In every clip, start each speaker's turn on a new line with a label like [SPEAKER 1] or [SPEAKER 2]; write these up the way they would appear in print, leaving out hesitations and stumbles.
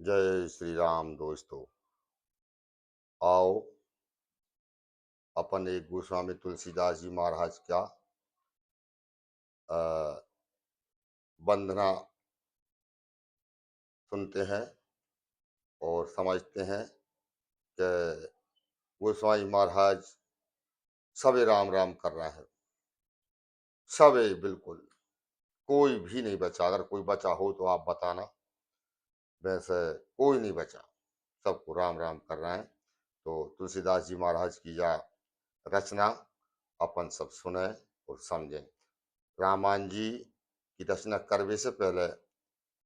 [SPEAKER 1] जय श्री राम दोस्तों। आओ अपन एक गोस्वामी तुलसीदास जी महाराज का वंदना सुनते हैं और समझते हैं कि गोस्वामी महाराज सबे राम राम कर रहे हैं। सबे बिल्कुल, कोई भी नहीं बचा। अगर कोई बचा हो तो आप बताना, वैसे कोई नहीं बचा, सबको राम राम कर रहे हैं। तो तुलसीदास जी महाराज की यह रचना अपन सब सुने और समझें। रामायण जी की रचना करने से पहले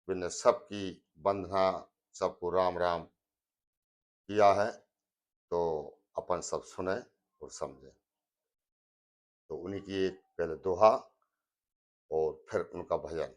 [SPEAKER 1] मैंने सबकी वंदना, सबको राम राम किया है, तो अपन सब सुने और समझें। तो उन्हीं की एक पहले दोहा और फिर उनका भजन।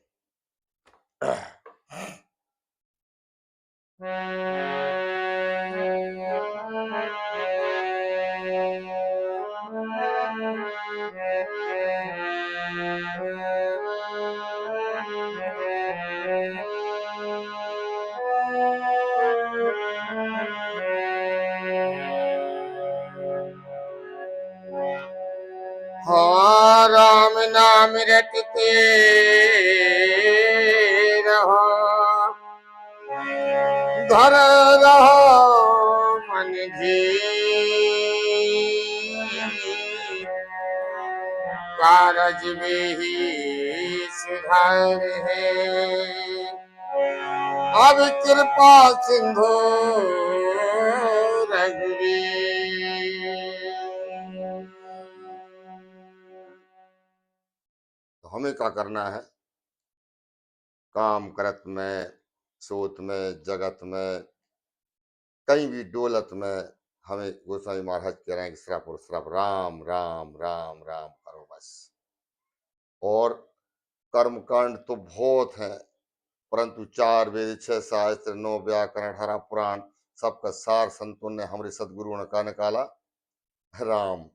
[SPEAKER 1] हाँ, राम नाम रटते रहो, धर रहो मन जी, कारज में ही सुधार है। अब कृपा सिंधु रघुवीर। तो हमें क्या करना है? काम करत में, सोत में, जगत में, कहीं भी डोलत में हमें गोस्वामी महाराज कह रहे हैं कि सिर्फ और सिर्फ राम राम राम राम करो बस। और कर्मकांड तो बहुत है, परंतु 4 वेद, 6 शास्त्र, 9 व्याकरण, 18 पुराण, सबका सार संतों ने, हमारे सदगुरुओं ने कहा निकाला राम।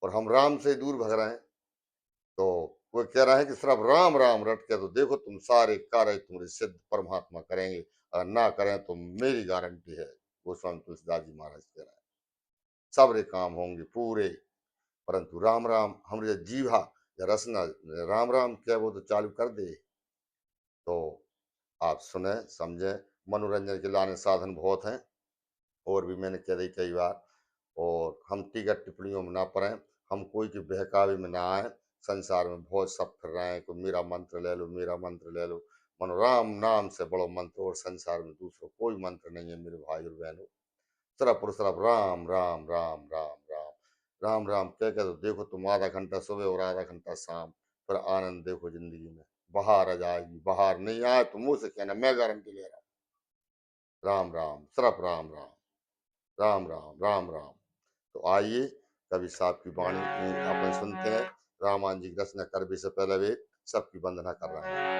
[SPEAKER 1] और हम राम से दूर भग रहे हैं। तो वो कह रहा है कि सिर्फ राम राम रट के तो देखो, तुम सारे कार्य तुम्हारे सिद्ध परमात्मा करेंगे। अगर ना करें तो मेरी गारंटी है, गोस्वामी तुलसीदास जी महाराज कह रहे हैं, सबरे काम होंगे पूरे। परंतु राम राम हमारे जीवा या रसना राम राम क्या वो तो चालू कर दे। तो आप सुने समझे। मनोरंजन के लाने साधन बहुत हैं, और भी मैंने कह दी कई बार। और हम टीका टिप्पणियों में ना पड़ें, हम कोई के बहकावे में ना आए। संसार में बहुत सब फिर रहे हैं, कोई मेरा मंत्र ले लो, मेरा मंत्र ले लो। मनो राम नाम से बड़ो मंत्र और संसार में दूसरा कोई मंत्र नहीं है मेरे भाई और बहनों। सिर्फ और सिर्फ राम राम राम राम राम राम राम कह के तो देखो, तुम आधा घंटा सुबह और आधा घंटा शाम, फिर आनंद देखो जिंदगी में। बाहर आ जाएगी, बाहर नहीं आए तो मुंह से कहना, मैं गारंटी ले रहा हूँ। राम राम, सिर्फ राम राम राम राम राम राम। तो आइए कवि साहब की वाणी अपन सुनते हैं। रामायण जी की रचना करने से पहले वे सबकी वंदना कर रहे हैं।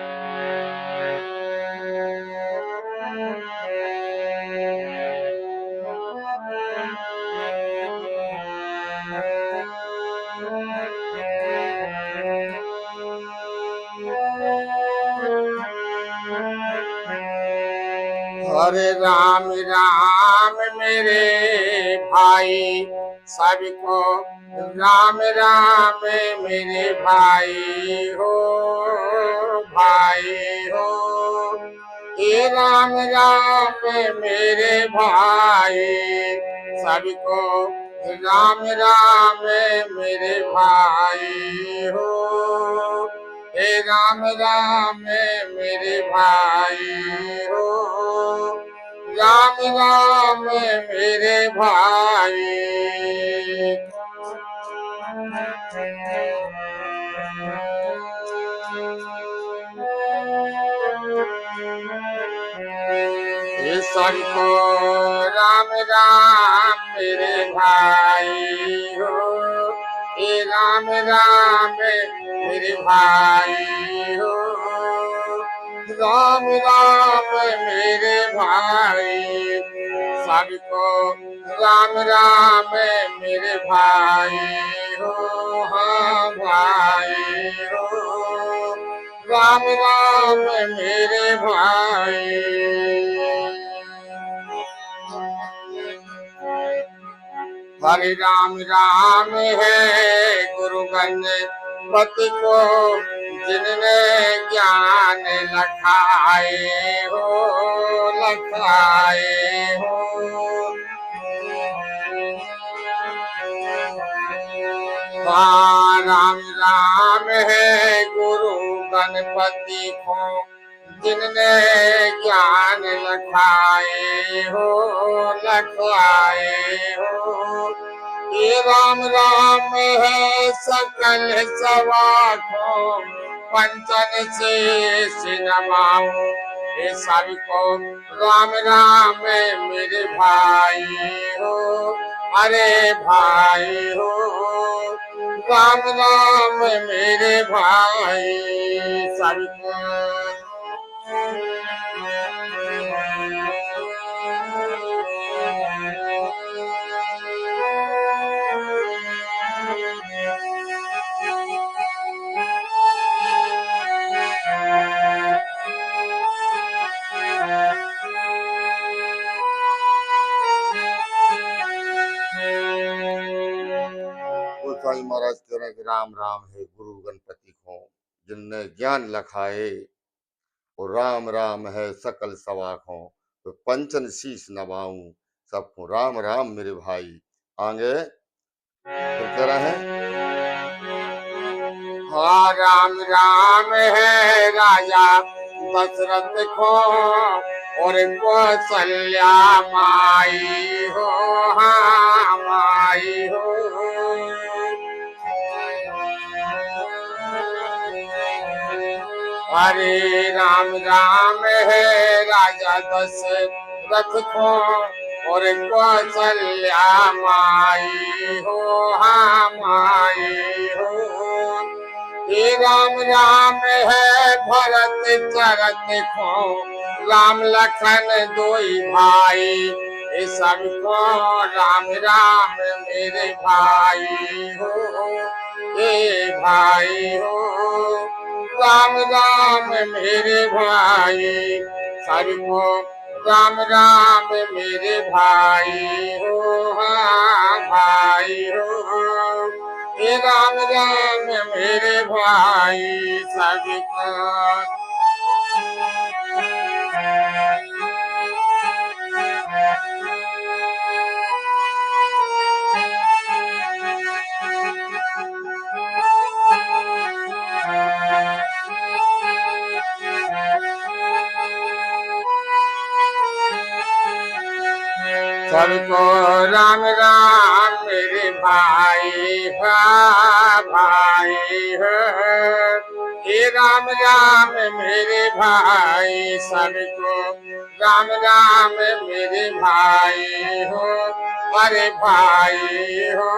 [SPEAKER 1] हरे राम राम मेरे भाई, सबको राम राम मेरे भाई हो, भाई हो। ये राम राम मेरे भाई, सबको राम राम मेरे भाई हो। हे राम राम मेरे भाई हो, राम राम मेरे भाई। ये सबको राम राम मेरे भाई हो, ये राम राम मेरे भाई हो। राम राम मेरे भाई, सबको राम राम मेरे भाई हो, हाँ भाई हो। राम राम मेरे भाई। हरे राम राम है गुरु गणपति को जिनने ज्ञान लखाए हो लखाए हो। राम राम है गुरु गणपति को जिनने ज्ञान लखाए हो लखाए हो। ये राम राम है सकल सवाखों पंचन से नमाऊं। ये सभी को राम राम मेरे भाई हो अरे भाई हो। राम राम मेरे भाई सभी को। गोस्वामी महाराज कह रहे हैं कि राम राम है गुरु गणपति को जिनने ज्ञान लखाए और राम राम है सकल सवाखों तो पंचन शीश नवाऊं सबको। राम राम मेरे भाई आगे तो कह रहे हैं। हाँ राम राम है राजा दशरथ को और कौशल्या माई हो हाँ माई हो। हरे राम राम है राजा दशरथ को और कौशल्या माई हो हाँ माई हो। ये राम राम है भरत चरत को राम लखन दोई भाई। ये सबको राम राम मेरे भाई हो ये भाई हो। राम राम मेरे भाई सबको राम राम मेरे भाई हो हाँ भाई हो। ये राम राम मेरे भाई सबको। सबको राम राम मेरे भाई भाई है। ये राम राम मेरे भाई सबको राम राम मेरे भाई हो अरे भाई हो।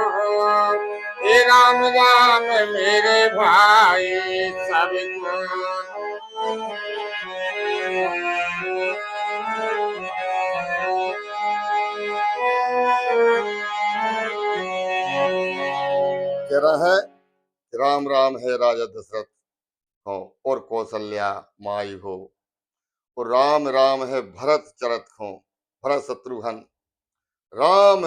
[SPEAKER 1] ये राम राम मेरे भाई सबको। कह रहा है राम राम है राजा दशरथ हो और कौशल्या माई हो और राम राम है भरत चरत हो भरत शत्रुघ्न राम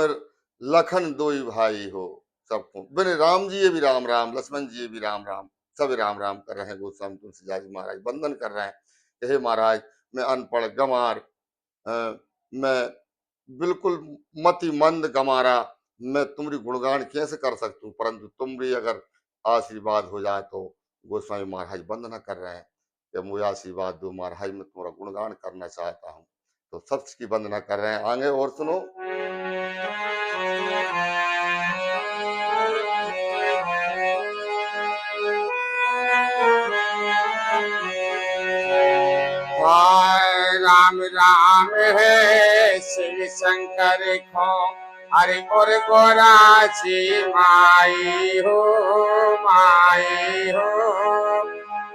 [SPEAKER 1] लखन दोई भाई हो सबको। बिन राम जी ये भी राम राम लक्ष्मण जी ये भी राम राम सब राम राम कर रहे हैं। गोस्वामी तुलसीदास जी महाराज वंदन कर रहे हैं। हे महाराज मैं अनपढ़ गंवार मैं बिल्कुल मति मंद गंवारा मैं तुम्हारी गुणगान कैसे कर सकता हूँ परंतु तुम्हारी अगर आशीर्वाद हो जाए तो गोस्वामी महाराज वंदना कर रहे हैं कि मुझे आशीर्वाद दो महाराज मैं तुम्हारा गुणगान करना चाहता हूँ। तो सत्य की वंदना कर रहे हैं। आगे और सुनो। राम राम है शिव शंकर को हरि और गोराची माई हो माई हो।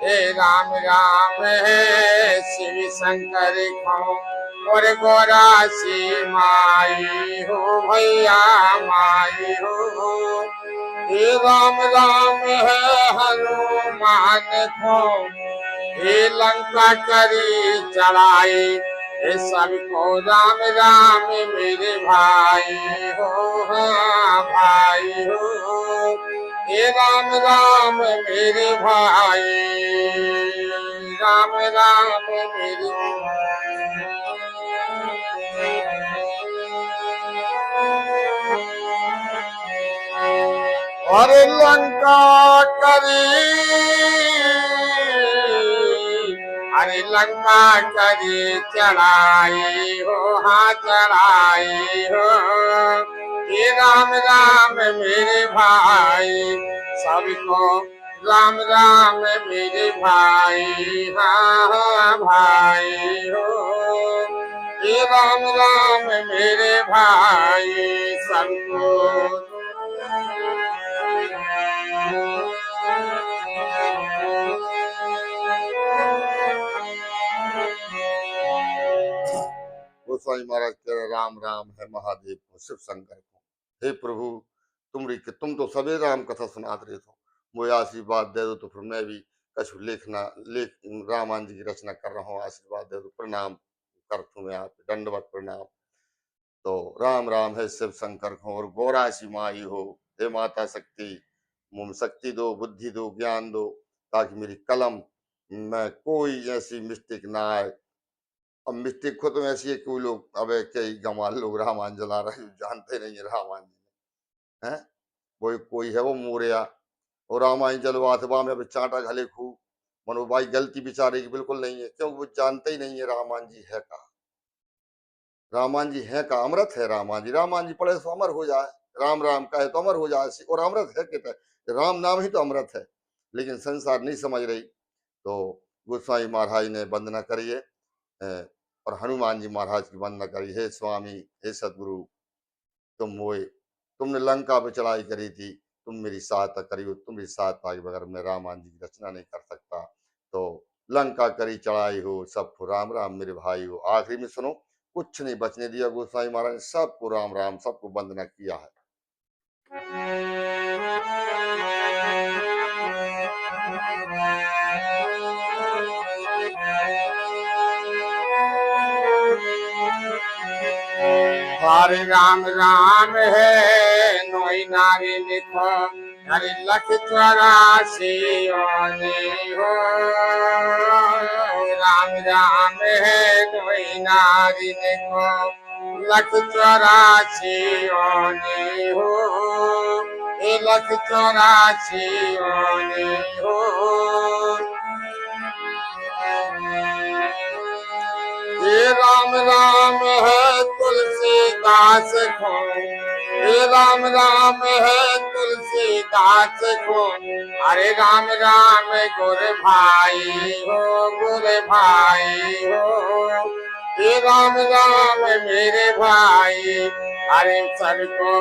[SPEAKER 1] हे राम राम है शिव शंकर को और गोराची माई हो भैया माई हो। हे राम राम है हनुमान को हे लंका करी चढ़ाई।
[SPEAKER 2] ये सबको राम राम मेरे भाई हो, हाँ भाई हो, ये राम राम मेरे भाई, राम राम मेरे और लंका करी, अरे लंका करी चढ़ाई हो, हाँ चढ़ाई हो, ये राम राम मेरे भाई, सबको राम राम मेरे भाई, हाँ हाँ भाई हो, ये राम राम मेरे भाई, सबको
[SPEAKER 1] गोस्वामी महाराज कह रहे राम राम है महादेव को, शिव शंकर को। हे प्रभु, तुम तो सभी राम कथा सुनाते रहे हो, मुझे आशीर्वाद दे दो तो फिर मैं भी कछु लेख रामायण जी की रचना कर रहा हूँ, आशीर्वाद दे दो। प्रणाम करता हूँ मैं आप, दंडवत प्रणाम। तो राम राम है शिव शंकर को, और गौरासी माई हो, हे माता शक्ति, मुझे शक्ति दो, बुद्धि दो, ज्ञान दो, ताकि मेरी कलम में कोई ऐसी मिस्टेक ना आए। अब मिस्टेक को तो ऐसी है, कोई लोग अब कई गंवार लोग रामायण जला रहे हैं, जानते नहीं है रामायण है। कोई कोई है वो मोरिया, और रामायण जलवा थे में चाटा घले खूब, मनो भाई गलती बेचारे की बिल्कुल नहीं है, क्यों वो जानते ही नहीं है रामायण जी है का। रामायण जी है का, अमृत है रामायण जी, रामायण जी पढ़े तो अमर हो जाए, राम राम कहे तो अमर हो जाए, और अमृत है कहता है, राम नाम ही तो अमृत है। लेकिन संसार नहीं समझ रही। तो गोस्वामी महाराज ने वंदना करिए, और हनुमान जी महाराज की वंदना करी, हे स्वामी, हे सदगुरु, तुम मोए, तुमने लंका पे चढ़ाई करी थी, तुम मेरी सहायता करी हो, तुम्हारी सहायता के बगैर मैं रामायण जी की रचना नहीं कर सकता। तो लंका करी चढ़ाई हो, सबको राम राम मेरे भाई हो। आखिरी में सुनो, कुछ नहीं बचने दिया गोस्वामी महाराज ने, सबको राम राम, सबको वंदना किया है।
[SPEAKER 2] हरे राम राम है नोई नारी लिखो, हरे लख 84 हो, राम राम है नोई नारी लिखो, लख 84 हो, ये लख 84 हो, ये राम राम है तुलसीदास को, ये राम राम है तुलसीदास को, अरे राम राम गुर भाई हो, गुर भाई हो, ये राम राम मेरे भाई, अरे सबको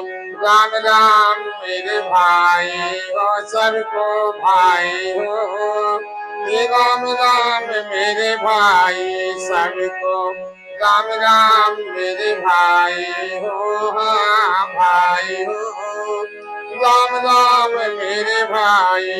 [SPEAKER 2] राम राम मेरे भाई हो, सबको भाई हो, ये राम राम मेरे भाई, सबको राम राम मेरे भाई हो, हाँ भाई हो, राम राम मेरे भाई।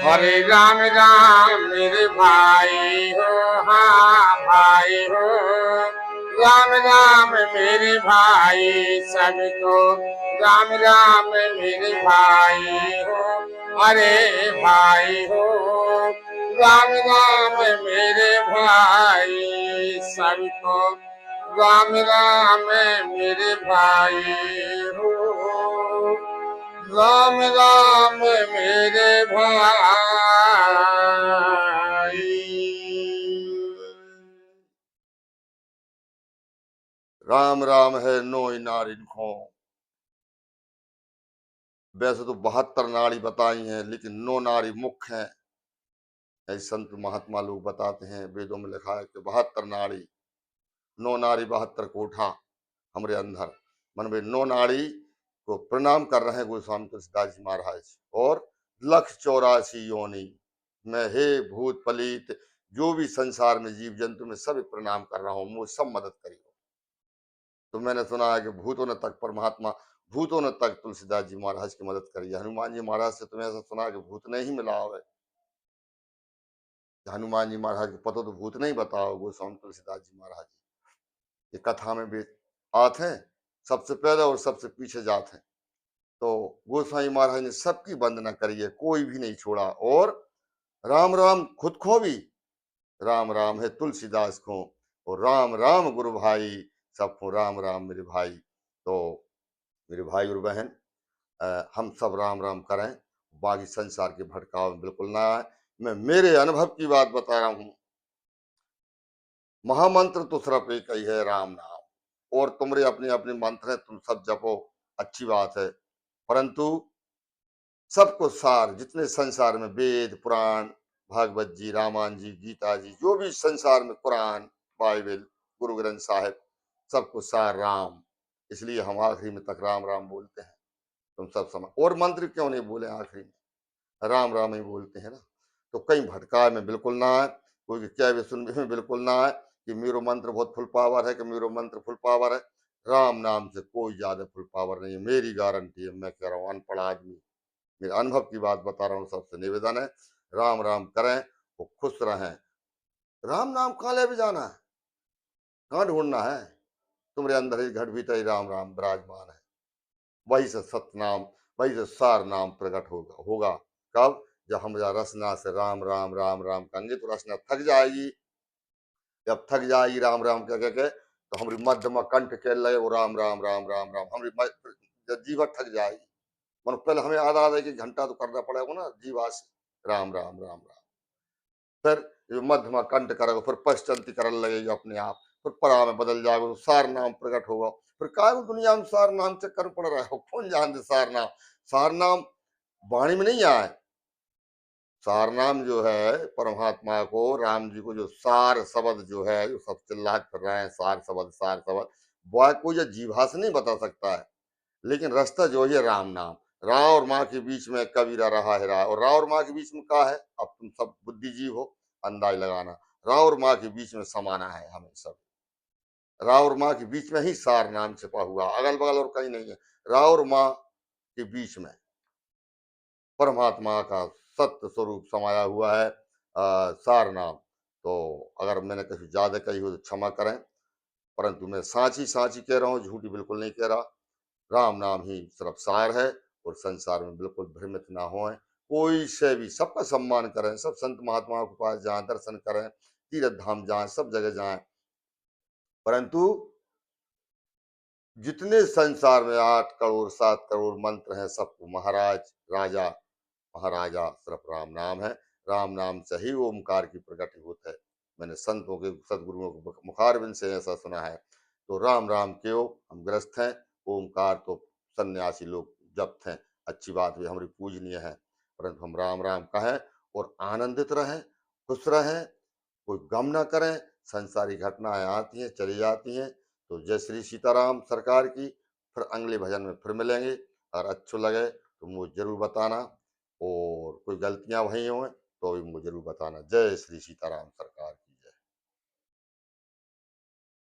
[SPEAKER 2] हरे राम राम मेरे भाई हो, हाँ भाई हो, राम राम मेरे भाई, सबको राम राम मेरे भाई हो, अरे भाई हो, राम राम मेरे भाई, सबको राम राम मेरे भाई हो, राम राम मेरे भाई।
[SPEAKER 1] राम राम है नोई नारिन को। वैसे तो 72 नाड़ी बताई हैं, लेकिन 9 नाड़ी मुख्य हैं, ऐसे संत महात्मा लोग बताते हैं, वेदों में लिखा है कि 72 नाड़ी, 9 नाड़ी 72 कोठा हमारे अंदर, मन में 9 नाड़ी को प्रणाम कर रहे हैं गोस्वामी तुलसीदास जी महाराज, और लख 84 योनि, मैं हे भूत पलीत जो भी संसार में जीव जंतु में सब प्रणाम कर रहा हूँ, मुझ सब मदद करियो। तो मैंने सुना है कि भूतों ने तक परमात्मा, भूतों ने तक तुलसीदास जी महाराज की मदद करी है। हनुमान जी महाराज से तुम्हें ऐसा सुना है कि भूत ने ही मिला हो, हनुमान जी महाराज को पता तो भूत नहीं बताओ, गोस्वामी तुलसीदास जी महाराज ये कथा में भी आते हैं, सबसे पहले और सबसे पीछे जाते हैं। तो गोस्वामी महाराज ने सबकी वंदना करी है, कोई भी नहीं छोड़ा। और राम राम खुद को भी, राम राम है तुलसीदास को, और राम राम गुरु भाई सबको राम राम मेरे भाई। तो मेरे भाई और बहन, हम सब राम राम करें, बाकी संसार के भटकाव में बिल्कुल ना आए। मैं मेरे अनुभव की बात बता रहा हूँ। महामंत्र तो सिर्फ एक ही है, राम नाम। और तुम्हारे अपने अपने मंत्र हैं, तुम सब जपो, अच्छी बात है। परंतु सबको सार, जितने संसार में वेद पुराण, भागवत जी, रामायण जी, गीता जी, जो भी संसार में कुरान, बाइबल, गुरु ग्रंथ साहिब, सबको सार राम। इसलिए हम आखिरी में तक राम राम बोलते हैं। तुम सब समझ, और मंत्र क्यों नहीं बोले आखिरी में, राम राम ही बोलते हैं ना। तो कहीं भटका में बिल्कुल ना आए, कोई क्या भी सुन में बिल्कुल ना आए कि मेरो मंत्र बहुत फुल पावर है, कि मेरो मंत्र फुल पावर है। राम नाम से कोई ज्यादा फुल पावर नहीं है, मेरी गारंटी है। मैं कह रहा हूँ अनपढ़ आदमी, मेरे अनुभव की बात बता रहा हूँ। सबसे निवेदन है, राम राम करें, वो खुश रहें। राम नाम कहाँ ले भी जाना है, कहाँ ढूंढना है, तुम्हारे अंदर ही घट भीतर ही राम राम विराजमान है। वही से सतनाम, वही से सार नाम प्रकट होगा। कब? जब हम रसना से राम राम राम राम कहेंगे तो रसना थक जाएगी। जब थक जाएगी राम राम कह के, तो हमारी मध्यमा कंठ के लगे वो राम राम राम राम राम, हमारी जीवा थक जाएगी। मतलब पहले हमें आधा आधा एक घंटा तो करना पड़ेगा ना जीवा से राम राम राम राम। फिर जो मध्यमा कंठ करेगा, फिर पश्चंती करने लगेगी अपने आप, फिर परा में बदल जाएगा तो सार नाम प्रकट होगा। फिर काय दुनिया में सार नाम चक्कर पड़ रहा है, कौन जानते सार नाम। सार नाम वाणी में नहीं आए। सार नाम जो है परमात्मा को, राम जी को जो सार शब्द जो है, जो सब चिल्लाहट कर रहे हैं सार शब्द सार शब्द, वह कोई जो जीभा से नहीं बता सकता है। लेकिन रास्ता जो है राम नाम। रा और माँ के बीच में कबीरा रहा है रा, और रा और माँ के बीच में क्या है, अब तुम सब बुद्धिजीव हो, अंदाज लगाना। रा और माँ के बीच में समाना है हमें सब। रा और माँ के बीच में ही सार नाम छिपा हुआ, अगल बगल और कहीं नहीं है। रा और माँ के बीच में परमात्मा का सत्य स्वरूप समाया हुआ है, सार नाम। तो अगर मैंने कहीं ज्यादा कही हो तो क्षमा करें, परंतु मैं साची साची कह रहा हूँ, झूठी बिल्कुल नहीं कह रहा। राम नाम ही सिर्फ सार है, और संसार में बिल्कुल भ्रमित ना हो। कोई से भी सबका सम्मान करें, सब संत महात्माओं के पास जाएं, दर्शन करें, तीर्थ धाम जाएं, सब जगह जाएं। परंतु जितने संसार में 8 करोड़ 7 करोड़ मंत्र हैं, सबको महाराज राजा महाराजा सिर्फ राम नाम है। राम नाम से ही ओमकार की प्रगति होता है। मैंने संतों के सदगुरुओं के मुखारबिंद से ऐसा सुना है। तो राम राम क्यों, हम ग्रस्त हैं। ओमकार तो सन्यासी लोग जपते हैं, अच्छी बात भी, हमारी पूजनीय है। परंतु हम राम राम कहें और आनंदित रहें, खुश रहें, कोई गम ना करें। संसारी घटनाएं आती हैं चली जाती हैं। तो जय श्री सीताराम सरकार की। फिर अगले भजन में फिर मिलेंगे। अगर अच्छो लगे तो मुझे जरूर बताना, और कोई गलतियां वही हो तो भी मुझे जरूर बताना। जय श्री सीताराम सरकार की।